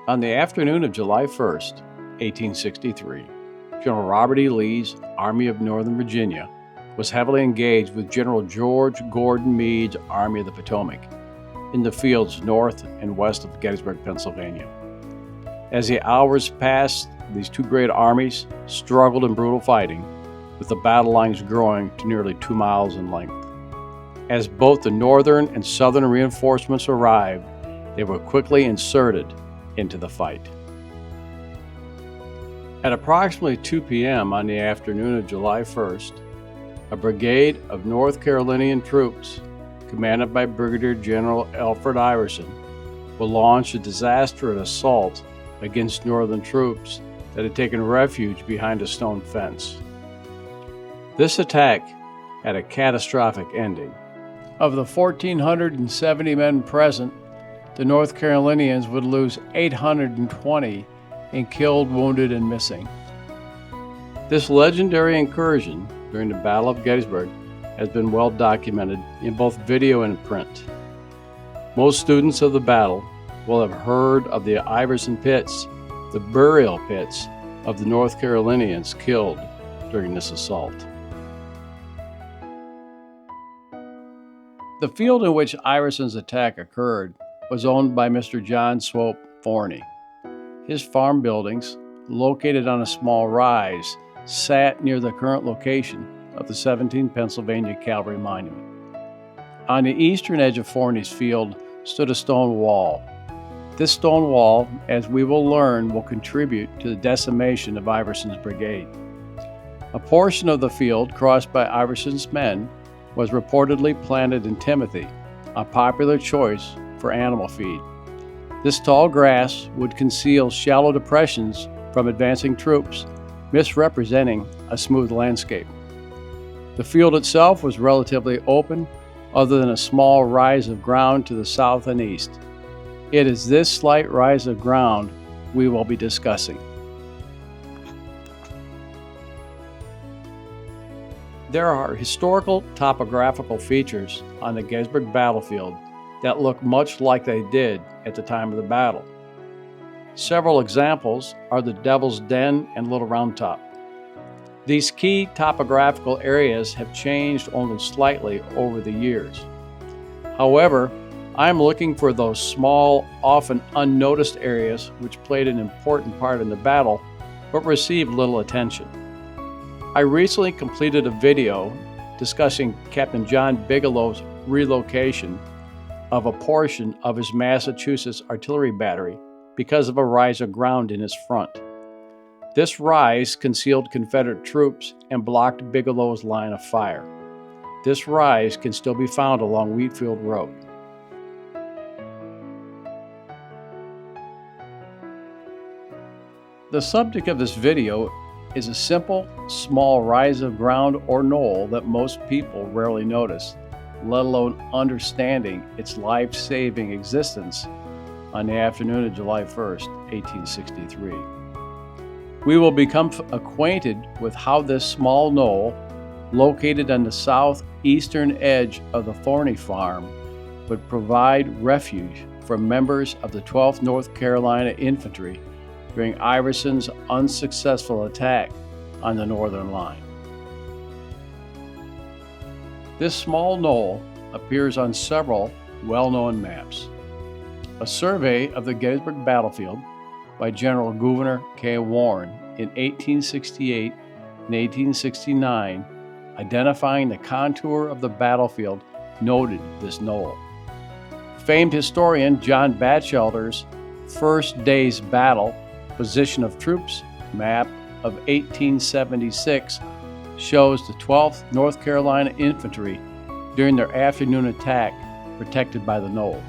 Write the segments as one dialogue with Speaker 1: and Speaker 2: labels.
Speaker 1: On the afternoon of July 1st, 1863, General Robert E. Lee's Army of Northern Virginia was heavily engaged with General George Gordon Meade's Army of the Potomac in the fields north and west of Gettysburg, Pennsylvania. As the hours passed, these two great armies struggled in brutal fighting, with the battle lines growing to nearly 2 miles in length. As both the northern and southern reinforcements arrived, they were quickly inserted into the fight. At approximately 2 p.m. on the afternoon of July 1st, a brigade of North Carolinian troops, commanded by Brigadier General Alfred Iverson, will launch a disastrous assault against Northern troops that had taken refuge behind a stone fence. This attack had a catastrophic ending. Of the 1,470 men present, the North Carolinians would lose 820 in killed, wounded, and missing. This legendary incursion during the Battle of Gettysburg has been well documented in both video and print. Most students of the battle will have heard of the Iverson pits, the burial pits of the North Carolinians killed during this assault. The field in which Iverson's attack occurred was owned by Mr. John Swope Forney. His farm buildings, located on a small rise, sat near the current location of the 17th Pennsylvania Cavalry Monument. On the eastern edge of Forney's field stood a stone wall. This stone wall, as we will learn, will contribute to the decimation of Iverson's brigade. A portion of the field crossed by Iverson's men was reportedly planted in timothy, a popular choice for animal feed. This tall grass would conceal shallow depressions from advancing troops, misrepresenting a smooth landscape. The field itself was relatively open, other than a small rise of ground to the south and east. It is this slight rise of ground we will be discussing. There are historical topographical features on the Gettysburg battlefield that look much like they did at the time of the battle. Several examples are the Devil's Den and Little Round Top. These key topographical areas have changed only slightly over the years. However, I'm looking for those small, often unnoticed areas which played an important part in the battle but received little attention. I recently completed a video discussing Captain John Bigelow's relocation of a portion of his Massachusetts artillery battery because of a rise of ground in his front. This rise concealed Confederate troops and blocked Bigelow's line of fire. This rise can still be found along Wheatfield Road. The subject of this video is a simple, small rise of ground or knoll that most people rarely notice, let alone understanding its life-saving existence on the afternoon of July 1st, 1863. We will become acquainted with how this small knoll, located on the southeastern edge of the Forney farm, would provide refuge for members of the 12th North Carolina Infantry during Iverson's unsuccessful attack on the northern line. This small knoll appears on several well-known maps. A survey of the Gettysburg battlefield by General Gouverneur K. Warren in 1868 and 1869, identifying the contour of the battlefield, noted this knoll. Famed historian John Batchelder's First Day's Battle Position of Troops map of 1876 shows the 12th North Carolina Infantry during their afternoon attack protected by the knoll.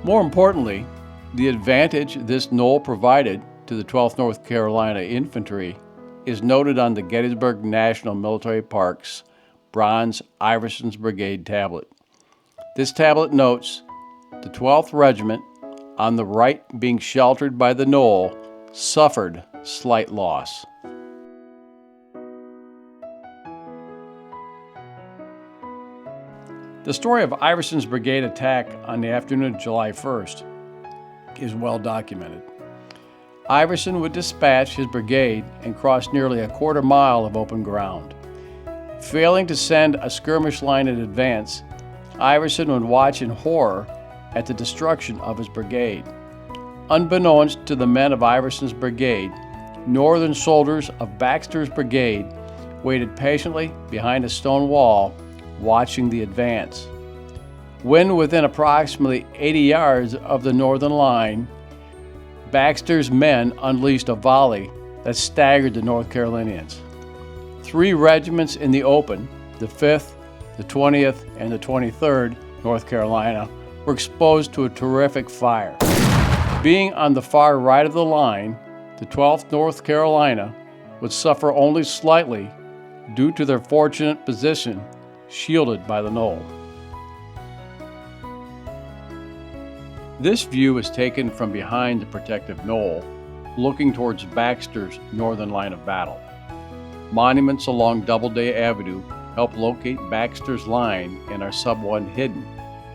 Speaker 1: More importantly, the advantage this knoll provided to the 12th North Carolina Infantry is noted on the Gettysburg National Military Park's bronze Iverson's Brigade tablet. This tablet notes the 12th Regiment, on the right being sheltered by the knoll, suffered slight loss. The story of Iverson's brigade attack on the afternoon of July 1st is well documented. Iverson would dispatch his brigade and cross nearly a quarter mile of open ground. Failing to send a skirmish line in advance, Iverson would watch in horror at the destruction of his brigade. Unbeknownst to the men of Iverson's brigade, Northern soldiers of Baxter's brigade waited patiently behind a stone wall, watching the advance. When within approximately 80 yards of the Northern line, Baxter's men unleashed a volley that staggered the North Carolinians. 3 regiments in the open, the 5th, the 20th, and the 23rd North Carolina, were exposed to a terrific fire. Being on the far right of the line, the 12th North Carolina would suffer only slightly due to their fortunate position shielded by the Knoll. This view is taken from behind the protective knoll, looking towards Baxter's northern line of battle. Monuments along Doubleday Avenue help locate Baxter's line and are somewhat hidden,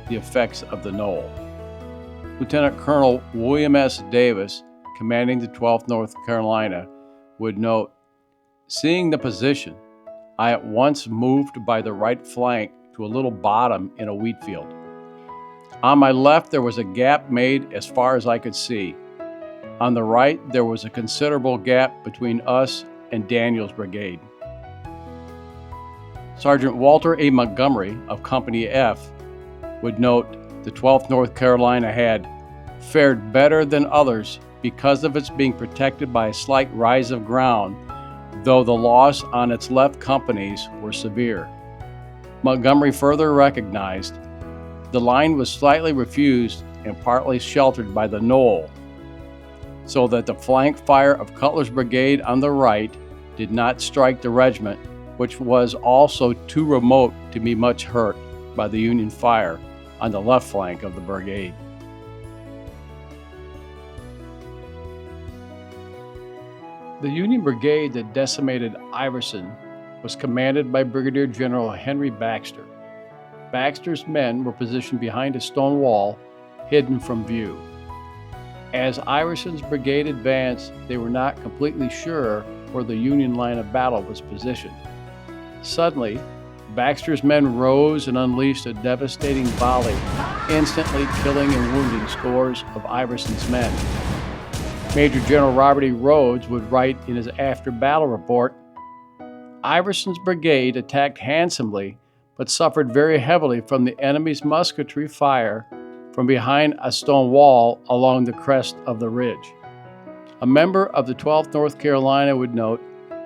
Speaker 1: the effects of the Knoll. Lieutenant Colonel William S. Davis, commanding the 12th North Carolina, would note, "Seeing the position, I at once moved by the right flank to a little bottom in a wheat field. On my left there was a gap made as far as I could see. On the right there was a considerable gap between us and Daniel's brigade." Sergeant Walter A. Montgomery of Company F would note the 12th North Carolina had fared better than others because of its being protected by a slight rise of ground, though the loss on its left companies were severe. Montgomery further recognized the line was slightly refused and partly sheltered by the knoll, so that the flank fire of Cutler's brigade on the right did not strike the regiment, which was also too remote to be much hurt by the Union fire on the left flank of the brigade. The Union brigade that decimated Iverson was commanded by Brigadier General Henry Baxter. Baxter's men were positioned behind a stone wall, hidden from view. As Iverson's brigade advanced, they were not completely sure where the Union line of battle was positioned. Suddenly, Baxter's men rose and unleashed a devastating volley, instantly killing and wounding scores of Iverson's men. Major General Robert E. Rhodes would write in his after-battle report, "Iverson's brigade attacked handsomely, but suffered very heavily from the enemy's musketry fire from behind a stone wall along the crest of the ridge." A member of the 12th North Carolina would note,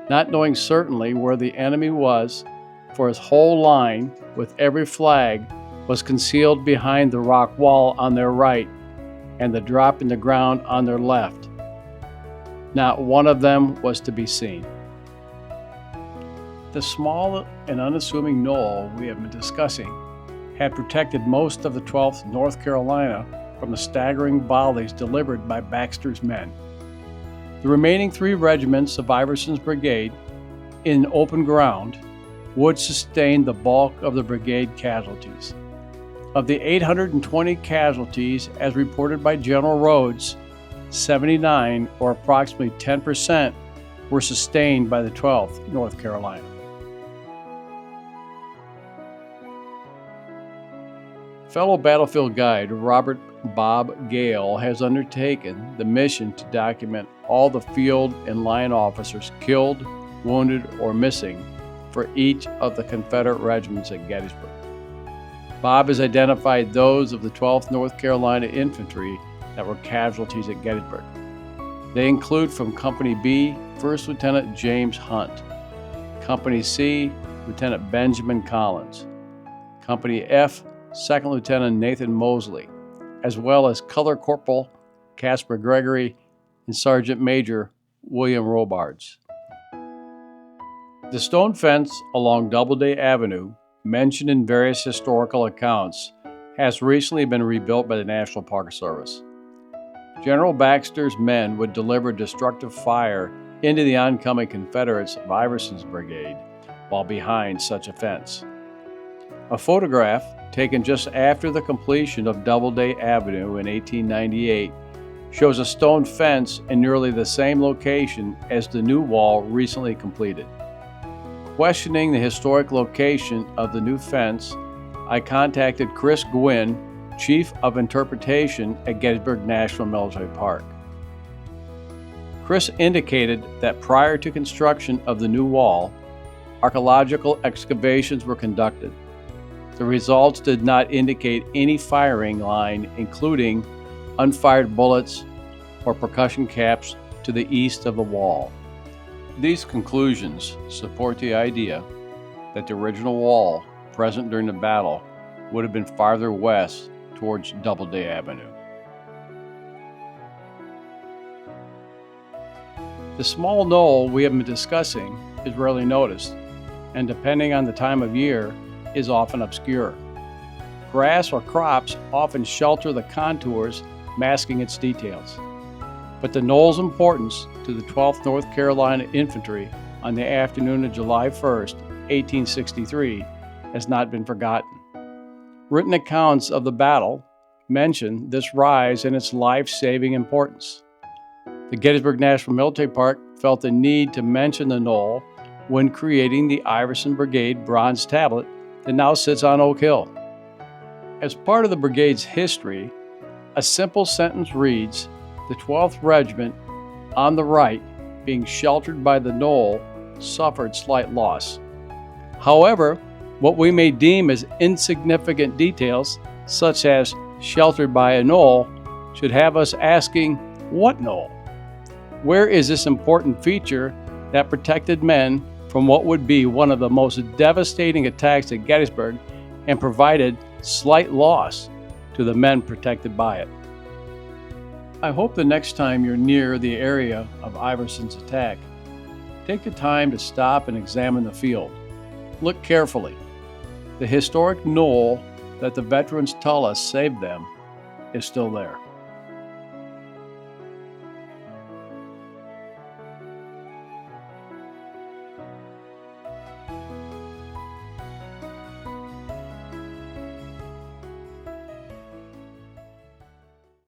Speaker 1: not knowing certainly where the enemy was, for his whole line, with every flag, was concealed behind the rock wall on their right and the drop in the ground on their left. Not one of them was to be seen. The small and unassuming knoll we have been discussing had protected most of the 12th North Carolina from the staggering volleys delivered by Baxter's men. The remaining 3 regiments of Iverson's brigade, in open ground, would sustain the bulk of the brigade casualties. Of the 820 casualties as reported by General Rhodes, 79, or approximately 10%, were sustained by the 12th North Carolina. Fellow battlefield guide Robert Bob Gale has undertaken the mission to document all the field and line officers killed, wounded, or missing for each of the Confederate regiments at Gettysburg. Bob has identified those of the 12th North Carolina Infantry that were casualties at Gettysburg. They include from Company B, First Lieutenant James Hunt, Company C, Lieutenant Benjamin Collins, Company F, Second Lieutenant Nathan Mosley, as well as Color Corporal Caspar Gregory and Sergeant Major William Robards. The stone fence along Doubleday Avenue, mentioned in various historical accounts, has recently been rebuilt by the National Park Service. General Baxter's men would deliver destructive fire into the oncoming Confederates of Iverson's brigade while behind such a fence. A photograph taken just after the completion of Doubleday Avenue in 1898 shows a stone fence in nearly the same location as the new wall recently completed. Questioning the historic location of the new fence, I contacted Chris Gwynn, Chief of Interpretation at Gettysburg National Military Park. Chris indicated that prior to construction of the new wall, archaeological excavations were conducted. The results did not indicate any firing line, including unfired bullets or percussion caps to the east of the wall. These conclusions support the idea that the original wall present during the battle would have been farther west towards Doubleday Avenue. The small knoll we have been discussing is rarely noticed, and depending on the time of year, is often obscure. Grass or crops often shelter the contours, masking its details. But the knoll's importance to the 12th North Carolina Infantry on the afternoon of July 1st, 1863, has not been forgotten. Written accounts of the battle mention this rise and its life-saving importance. The Gettysburg National Military Park felt the need to mention the knoll when creating the Iverson Brigade bronze tablet that now sits on Oak Hill. As part of the brigade's history, a simple sentence reads, "The 12th Regiment, on the right, being sheltered by the knoll, suffered slight loss." However, what we may deem as insignificant details, such as sheltered by a knoll, should have us asking, what knoll? Where is this important feature that protected men from what would be one of the most devastating attacks at Gettysburg and provided slight loss to the men protected by it? I hope the next time you're near the area of Iverson's attack, take the time to stop and examine the field. Look carefully. The historic knoll that the veterans tell us saved them is still there.